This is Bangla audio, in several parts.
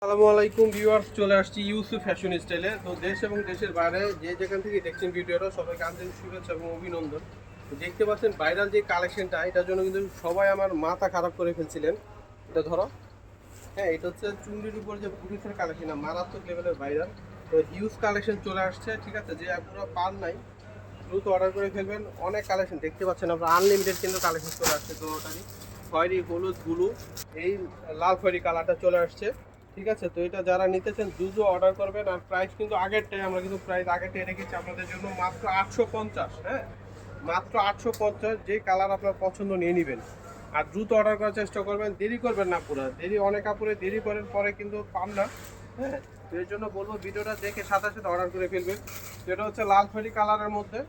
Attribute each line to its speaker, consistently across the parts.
Speaker 1: আসসালামু আলাইকুম ভিউয়ার্স, চলে আসছি ইউসুফ ফ্যাশন স্টাইলে। তো দেশ এবং দেশের বাইরে যে যেখান থেকে দেখছেন ভিডিওটা, সবাইকে আন্তরিক শুভেচ্ছা এবং অভিনন্দন। দেখতে পাচ্ছেন ভাইরাল যে কালেকশনটা, এটার জন্য কিন্তু সবাই আমার মাথা খারাপ করে ফেলছিলেন। এটা ধরো, হ্যাঁ, এটা হচ্ছে চুন্ডির উপর যে পুলিশের কালেকশন, মারাত্মক লেভেলের ভাইরাল। তো হিউজ কালেকশন চলে আসছে, ঠিক আছে। যে আপনারা পান নাই, দ্রুত অর্ডার করে ফেলবেন। অনেক কালেকশন দেখতে পাচ্ছেন আপনারা, আনলিমিটেড কিন্তু কালেকশন চলে আসছে। দোনোটারই খয়েরি, হলুদ, ব্লু, এই লাল খয়েরি কালারটা চলে আসছে, ঠিক আছে। তো এটা যারা নিতেছেন দ্রুত অর্ডার করবেন। আর প্রাইস কিন্তু আগেরটাই, আমরা কিন্তু প্রাইস আগেরটাই রেখেছি আপনাদের জন্য মাত্র 850। হ্যাঁ, মাত্র 850। যে কালার আপনার পছন্দ নিয়ে নেবেন আর দ্রুত অর্ডার করার চেষ্টা করবেন, দেরি করবেন না। পুরো দেরি, অনেক কাপড়ে দেরি করেন, পরে কিন্তু পান না। হ্যাঁ, তো এর জন্য বলবো ভিডিওটা দেখে সাথে সাথে অর্ডার করে ফেলবেন। যেটা হচ্ছে লাল খয়েরি কালারের মধ্যে,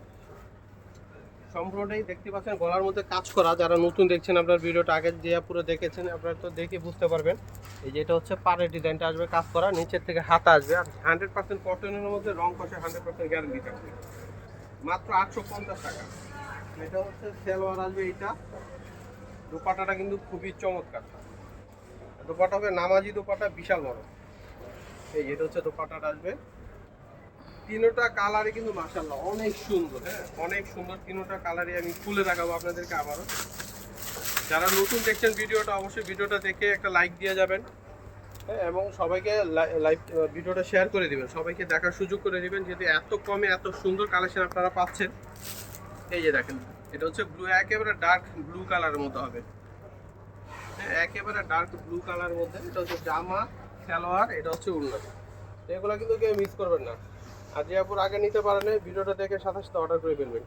Speaker 1: সম্পূর্ণটাই দেখতে পাচ্ছেন গলার মধ্যে কাজ করা। যারা নতুন দেখছেন, আপনার ভিডিওটা আগে যে পুরো দেখেছেন, আপনারা তো দেখে বুঝতে পারবেন। এই যেটা হচ্ছে পাড়ের ডিজাইনটা আসবে কাজ করা, নিচের থেকে হাতা আসবে। আর 100% কটনের মধ্যে, রং কষে 100% গ্যারান্টি থাকবে। মাত্র 850 টাকা। এটা হচ্ছে সেলোয়ার আসবে। এইটা দোপাট্টাটা কিন্তু খুবই চমৎকার। দোপাট্টা হবে নামাজি দোপাট্টা, বিশাল বড়। এই যেটা হচ্ছে দোপাট্টাটা আসবে। তিনোটা কালারই কিন্তু মাশাআল্লাহ অনেক সুন্দর। হ্যাঁ, অনেক সুন্দর তিনোটা কালারই। আমি খুলে দেখাবো আপনাদেরকে আবারও। যারা নতুন দেখছেন ভিডিওটা, অবশ্যই ভিডিওটা দেখে একটা লাইক দিয়ে যাবেন। হ্যাঁ, এবং সবাইকে লাইভ ভিডিওটা শেয়ার করে দিবেন, সবাইকে দেখার সুযোগ করে দিবেন। যদি এত কমে এত সুন্দর কালেকশন আপনারা পাচ্ছেন। এই যে দেখেন, এটা হচ্ছে ব্লু, একেবারে ডার্ক ব্লু কালারের মতো হবে। হ্যাঁ, একেবারে ডার্ক ব্লু কালারের মধ্যে। এটা হচ্ছে জামা, সালোয়ার, এটা হচ্ছে উড়না। এগুলো কিন্তু কেউ মিস করবেন না। আর যে আপুর আগে নিতে পারেন, ভিডিওটা দেখে সাথে সাথে অর্ডার করে ফেলবেন।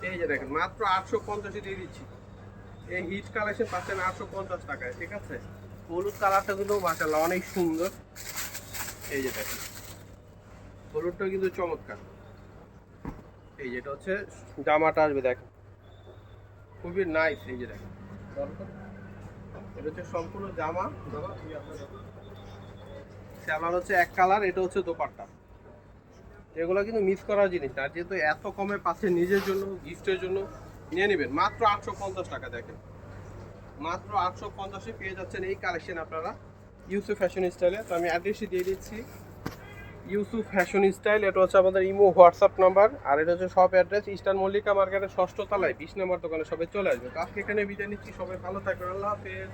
Speaker 1: এই যে দেখেন, মাত্র 850 দিয়ে দিচ্ছি। এই হিট কালেকশন পাচ্ছেন 850 টাকায়, ঠিক আছে। হলুদ কালারটা কিন্তু মাশাআল্লাহ অনেক সুন্দর। এই যে দেখেন, হলুদটা কিন্তু চমৎকার। এই যেটা হচ্ছে জামাটা আসবে, দেখেন খুবই নাইস। এই যে দেখেন, এটা হচ্ছে সম্পূর্ণ জামা। সালোয়ার হচ্ছে এক কালার, এটা হচ্ছে দোপাট্টা। এগুলো কিন্তু মিস করার জিনিস না। যেহেতু এত কমে পাচ্ছেন, নিজের জন্য, গিফটের জন্য নিয়ে নেবেন। মাত্র 850 টাকা। দেখেন, মাত্র 850-এ পেয়ে যাচ্ছেন এই কালেকশন আপনারা ইউসুফ ফ্যাশন স্টাইলে। তো আমি অ্যাড্রেসই দিয়ে দিচ্ছি, ইউসুফ ফ্যাশন স্টাইল। এটা হচ্ছে আমাদের ইমো হোয়াটসঅ্যাপ নাম্বার। আর এটা হচ্ছে শপ অ্যাড্রেস ইস্টার্ন মল্লিকা মার্কেটের 6ষ্ঠ তলায় 20 নম্বর দোকানে। সবাই চলে আসবে। তো আজকে এখানে বিদায় নিচ্ছি, সবাই ভালো থাকবেন, আল্লাহ হাফেজ।